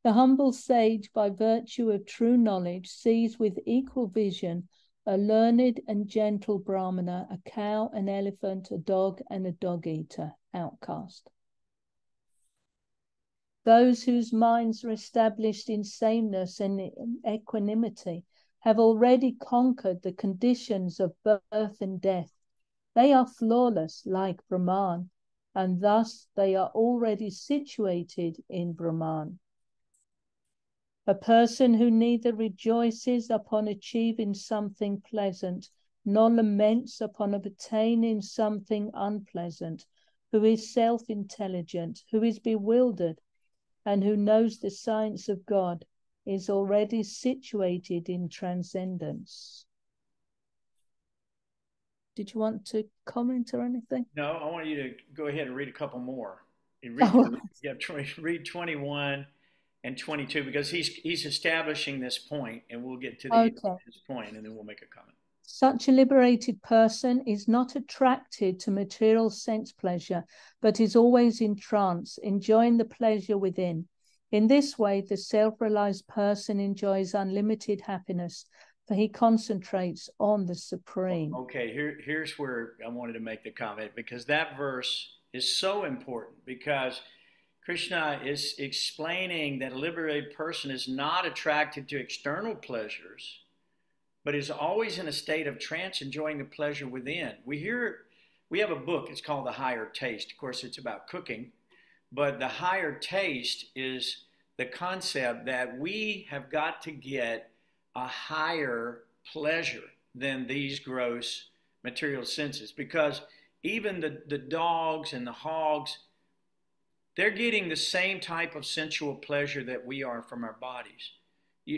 The humble sage, by virtue of true knowledge, sees with equal vision a learned and gentle Brahmana, a cow, an elephant, a dog, and a dog-eater, outcast. Those whose minds are established in sameness and equanimity have already conquered the conditions of birth and death. They are flawless like Brahman, and thus they are already situated in Brahman. A person who neither rejoices upon achieving something pleasant, nor laments upon obtaining something unpleasant, who is self-intelligent, who is bewildered, and who knows the science of God, is already situated in transcendence. Did you want to comment or anything? No, I want you to go ahead and read a couple more. Read 21 and 22, because he's establishing this point, and we'll get to this point, and then we'll make a comment. Such a liberated person is not attracted to material sense pleasure, but is always in trance, enjoying the pleasure within. In this way, the self-realized person enjoys unlimited happiness, for he concentrates on the Supreme. Okay, here's where I wanted to make the comment, because that verse is so important, because Krishna is explaining that a liberated person is not attracted to external pleasures, but is always in a state of trance, enjoying the pleasure within. We have a book, it's called The Higher Taste. Of course, it's about cooking, but the higher taste is the concept that we have got to get a higher pleasure than these gross material senses, because even the dogs and the hogs, they're getting the same type of sensual pleasure that we are from our bodies.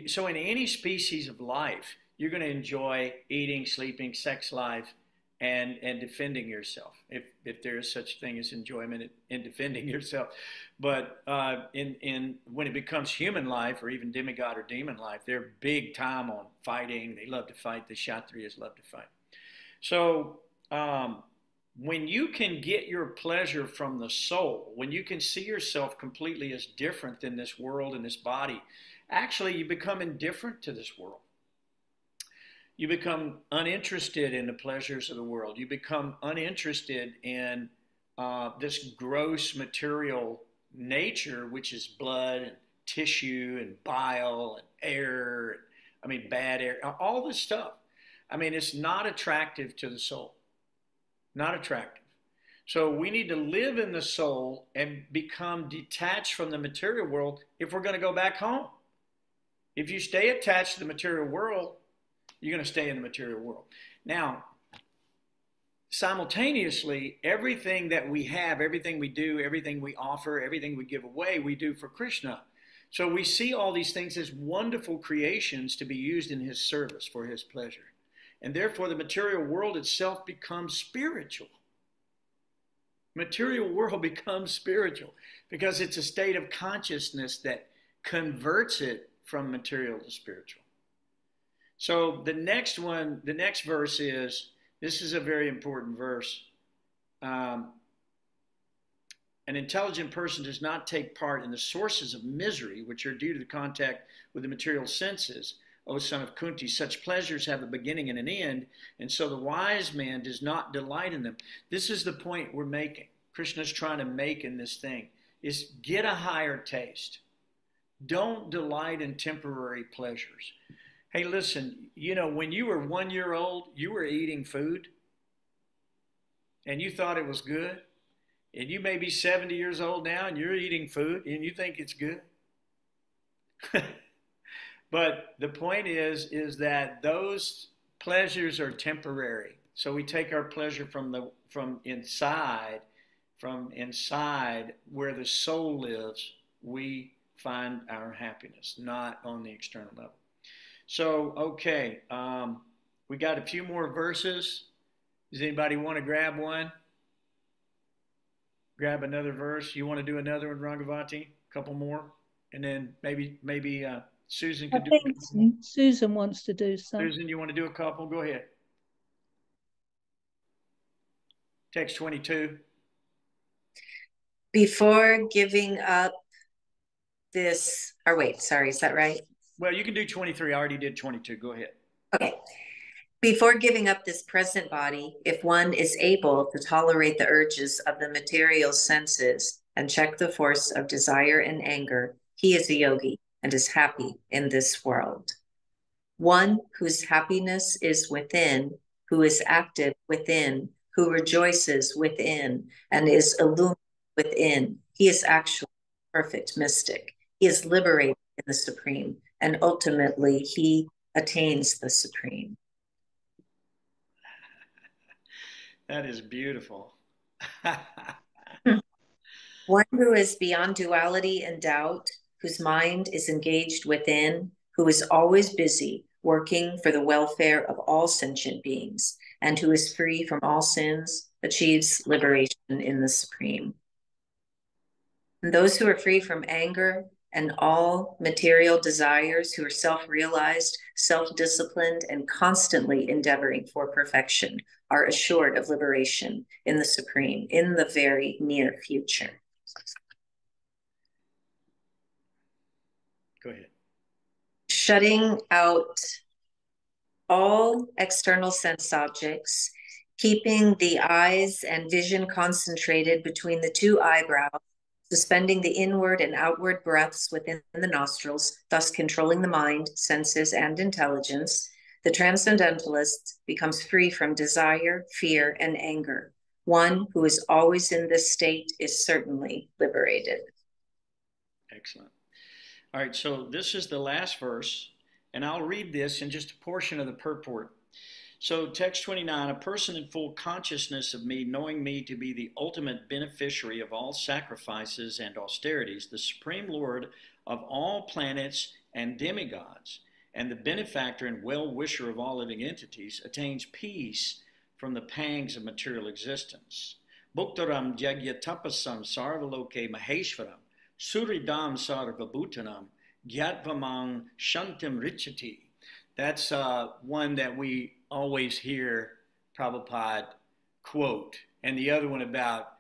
So in any species of life, you're going to enjoy eating, sleeping, sex life, and defending yourself, if there is such a thing as enjoyment in defending yourself. But when it becomes human life, or even demigod or demon life, they're big time on fighting. They love to fight. The Kshatriyas love to fight. So when you can get your pleasure from the soul, when you can see yourself completely as different than this world and this body, actually you become indifferent to this world. You become uninterested in the pleasures of the world. You become uninterested in this gross material nature, which is blood and tissue and bile and air, bad air, all this stuff. It's not attractive to the soul. Not attractive. So we need to live in the soul and become detached from the material world if we're going to go back home. If you stay attached to the material world, you're going to stay in the material world. Now, simultaneously, everything that we have, everything we do, everything we offer, everything we give away, we do for Krishna. So we see all these things as wonderful creations to be used in his service for his pleasure. And therefore, the material world itself becomes spiritual. Material world becomes spiritual because it's a state of consciousness that converts it from material to spiritual. So the next verse this is a very important verse. An intelligent person does not take part in the sources of misery, which are due to the contact with the material senses. O son of Kunti, such pleasures have a beginning and an end, and so the wise man does not delight in them. This is the point we're making. Krishna's trying to make in this thing, is get a higher taste. Don't delight in temporary pleasures. Hey, listen, when you were 1 year old, you were eating food, and you thought it was good, and you may be 70 years old now, and you're eating food, and you think it's good. But the point is that those pleasures are temporary. So we take our pleasure from inside where the soul lives, we find our happiness, not on the external level. So, okay, we got a few more verses. Does anybody want to grab one? Grab another verse. You want to do another one, Rangavati? A couple more? And then maybe Susan could do a couple. Susan wants to do some. Susan, you want to do a couple? Go ahead. Text 22. Before giving up this, or wait, sorry, is that right? Well, you can do 23. I already did 22. Go ahead. Okay. Before giving up this present body, if one is able to tolerate the urges of the material senses and check the force of desire and anger, he is a yogi and is happy in this world. One whose happiness is within, who is active within, who rejoices within, and is illuminated within, he is actually a perfect mystic. He is liberated in the Supreme, and ultimately he attains the Supreme. That is beautiful. One who is beyond duality and doubt, whose mind is engaged within, who is always busy working for the welfare of all sentient beings, and who is free from all sins, achieves liberation in the Supreme. And those who are free from anger and all material desires, who are self-realized, self-disciplined, and constantly endeavoring for perfection, are assured of liberation in the Supreme in the very near future. Go ahead. Shutting out all external sense objects, keeping the eyes and vision concentrated between the two eyebrows, suspending the inward and outward breaths within the nostrils, thus controlling the mind, senses, and intelligence, the transcendentalist becomes free from desire, fear, and anger. One who is always in this state is certainly liberated. Excellent. All right, so this is the last verse, and I'll read this in just a portion of the purport. So text 29, a person in full consciousness of me, knowing me to be the ultimate beneficiary of all sacrifices and austerities, the Supreme Lord of all planets and demigods, and the benefactor and well-wisher of all living entities, attains peace from the pangs of material existence. Bhuktaram jagyatapasam sarvaloke maheshwaram suridam sarvabhutanam gyatvamang shantim richati. That's one that we always hear Prabhupada quote. And the other one about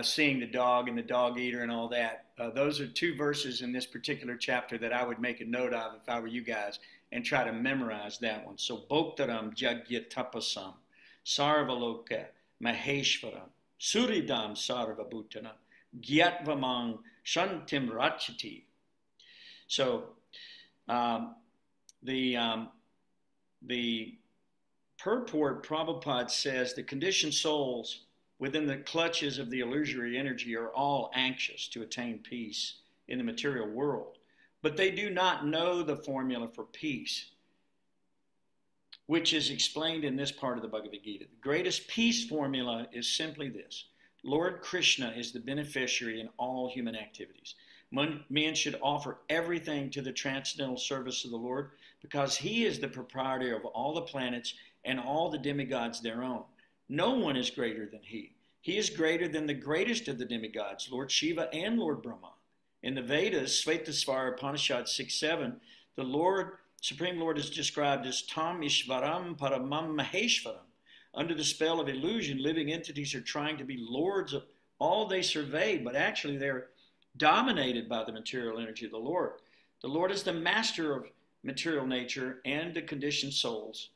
seeing the dog and the dog eater and all that. Those are two verses in this particular chapter that I would make a note of if I were you guys and try to memorize that one. So Bhoktaram Jagyatapasam Sarvaloka Maheshwaram Suridam Sarvabhutanam Gyatvamang Shantim Rachati. So the purport, Prabhupada says, the conditioned souls within the clutches of the illusory energy are all anxious to attain peace in the material world, but they do not know the formula for peace, which is explained in this part of the Bhagavad-gītā. The greatest peace formula is simply this: Lord Krishna is the beneficiary in all human activities. Men should offer everything to the transcendental service of the Lord, because he is the proprietor of all the planets and all the demigods thereon. No one is greater than he. He is greater than the greatest of the demigods, Lord Shiva and Lord Brahma. In the Vedas, Svetasvara Upanishad 6-7, the Supreme Lord is described as Tam Ishvaram Paramam Maheshwaram. Under the spell of illusion, living entities are trying to be lords of all they survey, but actually they're dominated by the material energy of the Lord. The Lord is the master of material nature, and the conditioned souls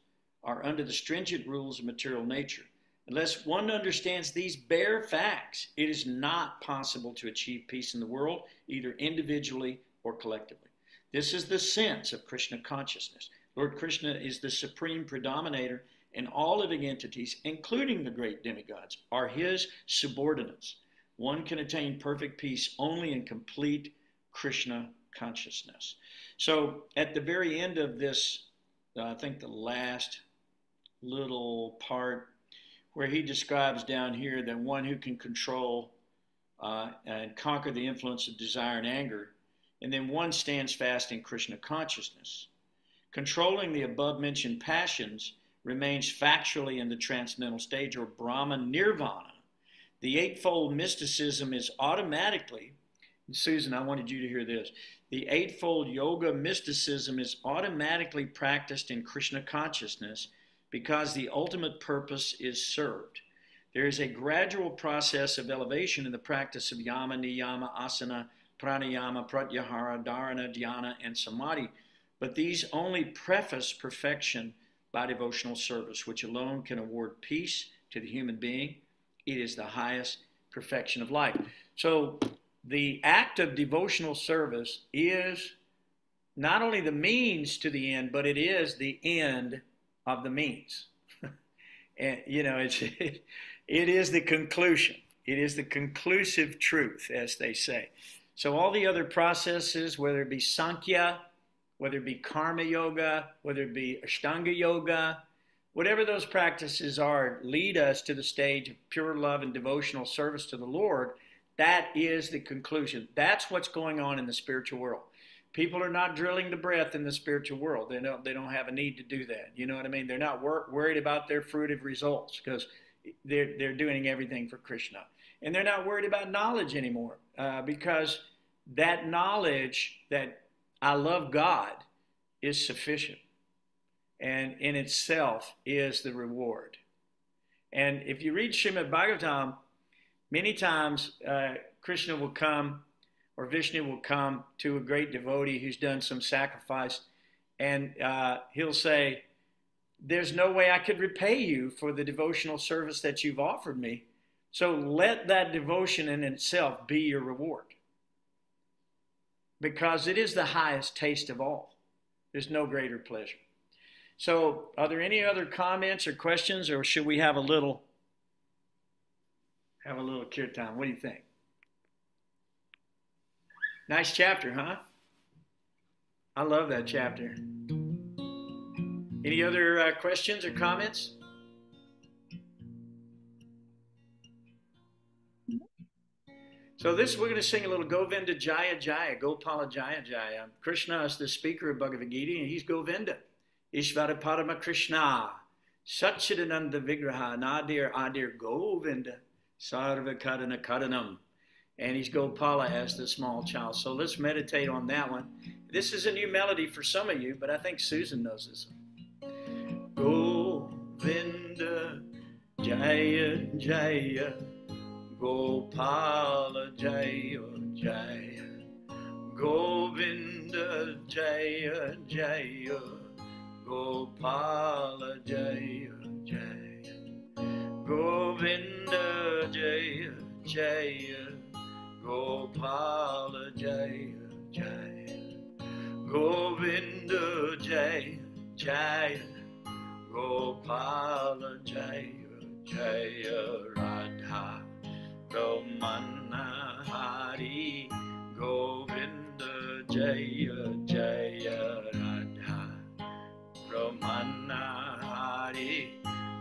are under the stringent rules of material nature. Unless one understands these bare facts, it is not possible to achieve peace in the world, either individually or collectively. This is the sense of Krishna consciousness. Lord Krishna is the supreme predominator, and all living entities, including the great demigods, are his subordinates. One can attain perfect peace only in complete Krishna consciousness. So at the very end of this, I think the last little part where he describes down here that one who can control and conquer the influence of desire and anger, and then one stands fast in Krishna consciousness. Controlling the above-mentioned passions remains factually in the transcendental stage, or Brahma Nirvana. The eightfold mysticism is automatically, Susan, I wanted you to hear this, the eightfold yoga mysticism is automatically practiced in Krishna consciousness because the ultimate purpose is served. There is a gradual process of elevation in the practice of yama, niyama, asana, pranayama, pratyahara, dharana, dhyana, and samadhi, but these only preface perfection by devotional service, which alone can award peace to the human being. It is the highest perfection of life. So the act of devotional service is not only the means to the end, but it is the end of the means. And, you know, it is the conclusion. It is the conclusive truth, as they say. So all the other processes, whether it be Sankhya, whether it be Karma Yoga, whether it be Ashtanga Yoga, whatever those practices are, lead us to the stage of pure love and devotional service to the Lord. That is the conclusion. That's what's going on in the spiritual world. People are not drilling the breath in the spiritual world. They don't have a need to do that. You know what I mean? They're not worried about their fruitive results because they're doing everything for Krishna. And they're not worried about knowledge anymore because that knowledge that I love God is sufficient and in itself is the reward. And if you read Srimad Bhagavatam, many times Krishna will come or Vishnu will come to a great devotee who's done some sacrifice, and he'll say, there's no way I could repay you for the devotional service that you've offered me. So let that devotion in itself be your reward. Because it is the highest taste of all. There's no greater pleasure. So are there any other comments or questions, or should we have a little kirtan? What do you think? Nice chapter, huh? I love that chapter. Any other questions or comments? So we're going to sing a little Govinda Jaya Jaya, Gopala Jaya Jaya. Krishna is the speaker of Bhagavad-gītā, and he's Govinda. Ishvara Parama Krishna, Satchidananda Vigraha, Nadir Adir Govinda, Sarva Kadana Kadanam. And he's Gopala as the small child. So let's meditate on that one. This is a new melody for some of you, but I think Susan knows this one. Govinda Jaya Jaya, Gopala Jaya Jaya, Govinda Jaya Jaya, Gopala Jaya Jaya, Govinda Jaya Jaya, Gopala Jaya Jaya, Govinda Jaya Jaya, Gopala Jaya Jaya, Radha Ramana Hari, Govinda Jaya Jaya, Radha Ramana Hari,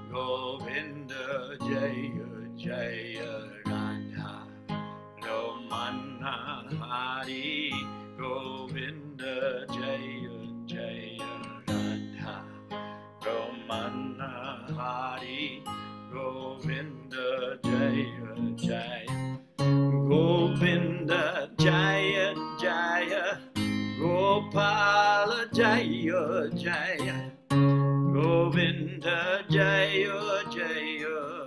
Govinda Jaya Jaya, Radha Ramana Hari, Govinda Jaya Jaya, Radha Ramana Hari, Govinda Jaya Jaya, Govinda Jaya Jaya, Gopala Jaya Jaya, Govinda Jaya Jaya,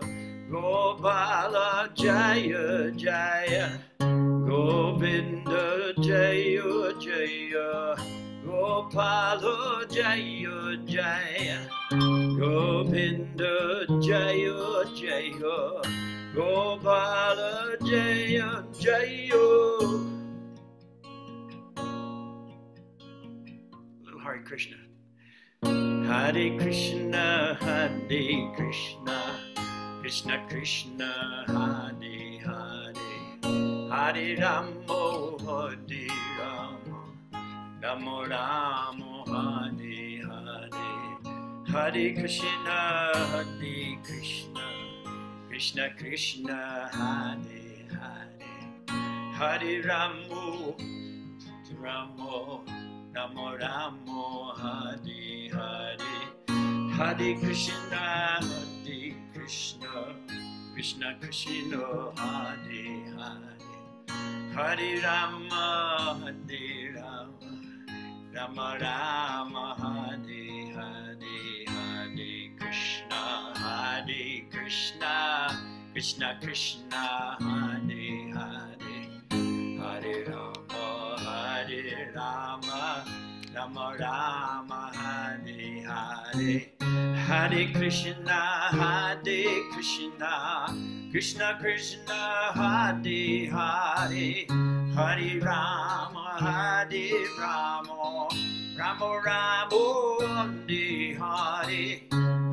Gopala Jaya Jaya, Govinda Jaya Jaya, Gopala Jaya Jaya, Govinda Jaya Jaya, Gopala Jaya Jaya. Little Hare Krishna. Hare Krishna, Hare Krishna, Krishna Krishna, Hare Hare, Hare Ramo, Hare Ramo, Ramo Ramo, Hare Hare, Hare Krishna, Hare Krishna, Krishna Krishna, Hare Hare, Hare Ramo, Ramo, Ramo Ramo, Hare Hare, Hare Krishna, Hare Krishna, Krishna Krishna, Hare Hare, Hare Rama, Hare Rama, Rama Rama, Hare Hare, Hare Krishna, Krishna Krishna, Hare Hare, Hare Rama, Hare Rama, Rama Rama, Hare Hare, Hare Krishna, Hare Krishna, Krishna Krishna, Hare Hare, Hare Rama, Hare Rama, Rama Rama, Hare Hare,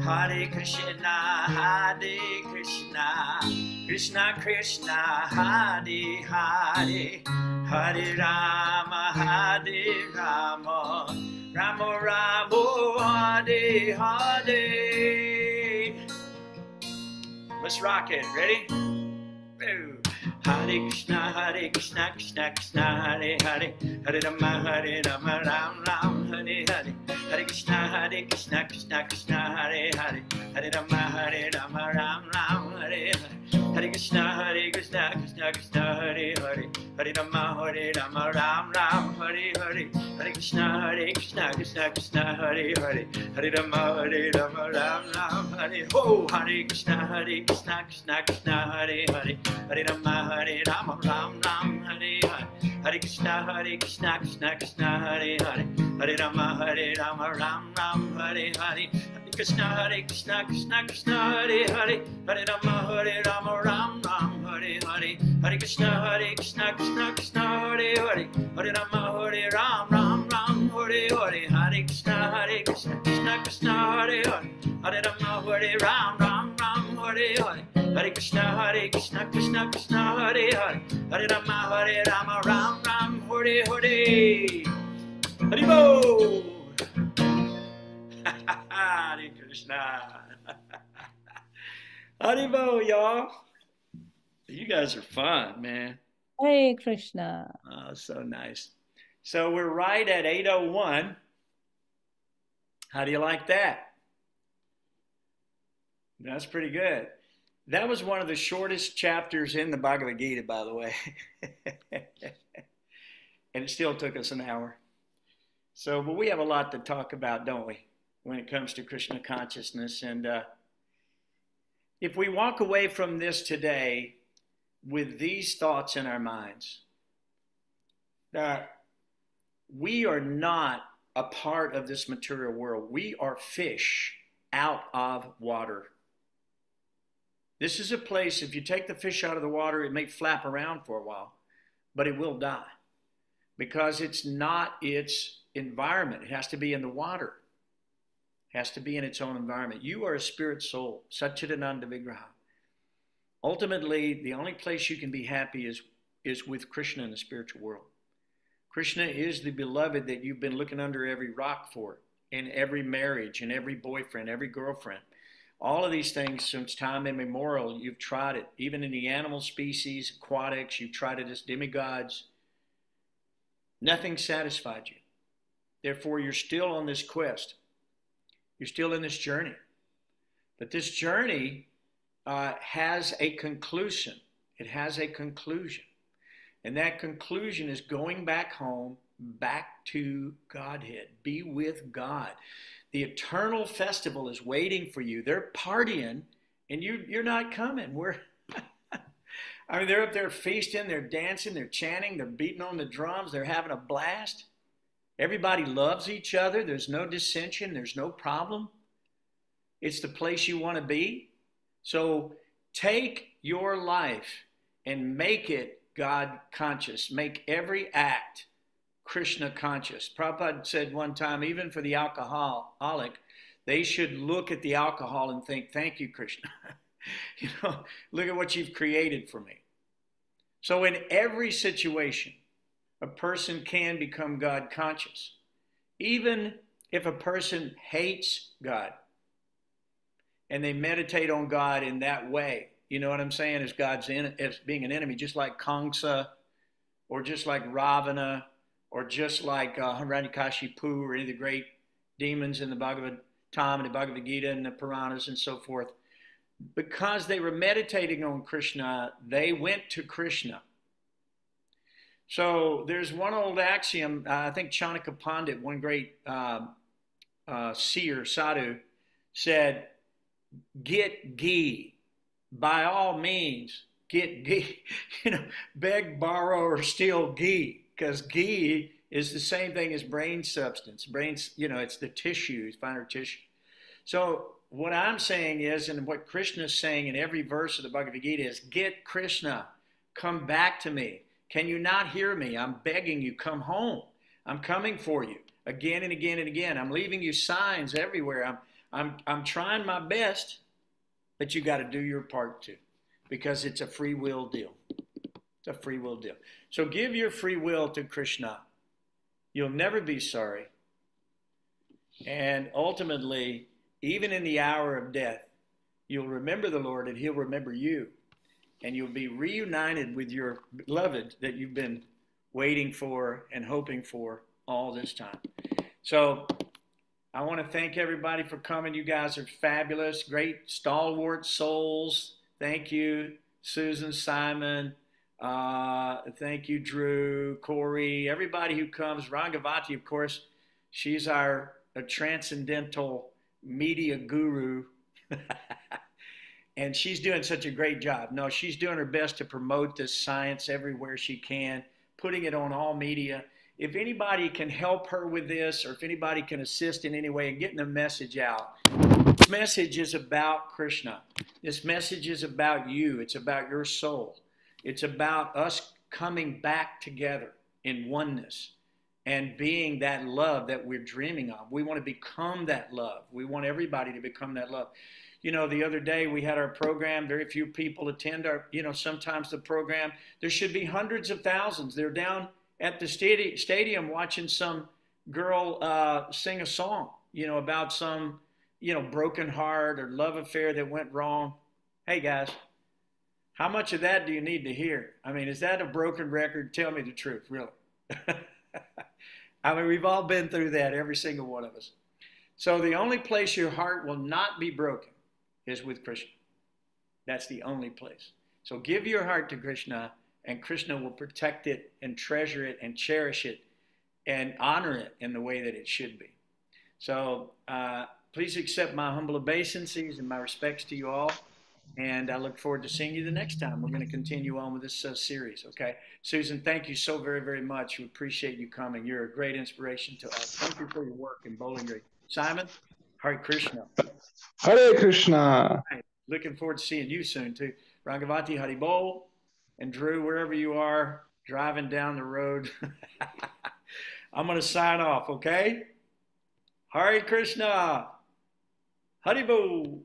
Hare Krishna, Hare Krishna, Krishna Krishna, Hare Hare, Hare Rama, Hare Rama, Rama Rama, Hare Hare. Let's rock it. Ready? Woo. Hare Krishna, Krishna Krishna, Hare Hare, Hare Rama, Ram Ram, Hare Hare, Hare Krishna, Krishna Krishna, Hare Hare, Hare Rama, Ram Ram, Hare Hare, Hare Krishna, Krishna Krishna, Hare Hare, Hare Rama, Ram Ram, Hare Hare, Hare Krishna, Krishna Krishna, Hare Hare, Hare Rama, Ram Ram, Hare Ho, Hare Krishna, Krishna Krishna, Hare Hare, Hare Rama, Ram Ram, Hare Hare, Hare Krishna, Krishna Hare Hare, Hare Rama, Ram Ram, Hare Hare, Hare Krishna, Krishna Hare Hare, Hare Rama, Ram Ram, Hare Hare, Hare Krishna, Krishna Hare Hare, Hare Rama, Ram Ram, Hare Hare, Hare Krishna, Krishna Hare Hare, Hare Rama, Ram Ram, Hare Hare, Hare Krishna, Krishna Hare Hare, Hare Rama, Ram Ram, Hare Hare. Haribo! Hare Krishna. Haribo, y'all. You guys are fun, man. Hare Krishna. Oh, so nice. So we're right at 8:01. How do you like that? That's pretty good. That was one of the shortest chapters in the Bhagavad-gītā, by the way. And it still took us an hour. So, but we have a lot to talk about, don't we, when it comes to Krishna consciousness. And if we walk away from this today with these thoughts in our minds, that we are not a part of this material world. We are fish out of water. This is a place, if you take the fish out of the water, it may flap around for a while, but it will die because it's not its environment. It has to be in the water. It has to be in its own environment. You are a spirit soul, Satchidananda Vigraha. Ultimately, the only place you can be happy is with Krishna in the spiritual world. Krishna is the beloved that you've been looking under every rock for, in every marriage, in every boyfriend, every girlfriend. All of these things, since time immemorial, you've tried it. Even in the animal species, aquatics, you've tried it as demigods. Nothing satisfied you. Therefore, you're still on this quest. You're still in this journey. But this journey has a conclusion. It has a conclusion. And that conclusion is going back home, back to Godhead. Be with God. The eternal festival is waiting for you. They're partying, and you're not coming. I mean, they're up there feasting, they're dancing, they're chanting, they're beating on the drums, they're having a blast. Everybody loves each other. There's no dissension. There's no problem. It's the place you want to be. So take your life and make it God conscious. Make every act Krishna conscious. Prabhupada said one time, even for the alcoholic, they should look at the alcohol and think, thank you, Krishna. Look at what you've created for me. So in every situation, a person can become God conscious. Even if a person hates God and they meditate on God in that way, you know what I'm saying, as being an enemy, just like Kamsa or just like Ravana, or just like Hiranyakashipu or any of the great demons in the Bhagavad-gītā and the Bhagavad-gītā and the Puranas and so forth. Because they were meditating on Krishna, they went to Krishna. So there's one old axiom, I think Chanakya Pandit, one great seer, sadhu, said, get ghee. by all means, get ghee, beg, borrow, or steal ghee, because ghee is the same thing as brain substance. Brains, it's the tissues, finer tissue. So what I'm saying is, and what Krishna is saying in every verse of the Bhagavad-gītā is, get Krishna, come back to me. Can you not hear me? I'm begging you, come home. I'm coming for you again and again and again. I'm leaving you signs everywhere. I'm trying my best, but you got to do your part too, because it's a free will deal. It's a free will deal. So give your free will to Krishna. You'll never be sorry. And ultimately, even in the hour of death, you'll remember the Lord and he'll remember you. And you'll be reunited with your beloved that you've been waiting for and hoping for all this time. So I want to thank everybody for coming. You guys are fabulous, great stalwart souls. Thank you, Susan, Simon. Thank you, Drew, Corey, everybody who comes. Rangavati, of course, she's a transcendental media guru. And she's doing such a great job. No, she's doing her best to promote this science everywhere she can, putting it on all media. If anybody can help her with this, or if anybody can assist in any way in getting the message out, this message is about Krishna. This message is about you. It's about your soul. It's about us coming back together in oneness and being that love that we're dreaming of. We want to become that love. We want everybody to become that love. The other day we had our program, very few people attend our, sometimes the program. There should be hundreds of thousands. They're down at the stadium watching some girl sing a song, about some, broken heart or love affair that went wrong. Hey guys, how much of that do you need to hear? I mean, is that a broken record? Tell me the truth, really. I mean, we've all been through that, every single one of us. So the only place your heart will not be broken is with Krishna. That's the only place. So give your heart to Krishna, and Krishna will protect it and treasure it and cherish it and honor it in the way that it should be. So please accept my humble obeisances and my respects to you all. And I look forward to seeing you the next time. We're going to continue on with this series, okay? Susan, thank you so very, very much. We appreciate you coming. You're a great inspiration to us. Thank you for your work in Bowling Green. Simon, Hare Krishna. Hare Krishna. Right. Looking forward to seeing you soon, too. Rangavati, Hari Bol, and Drew, wherever you are, driving down the road. I'm going to sign off, okay? Hare Krishna. Hari Bol.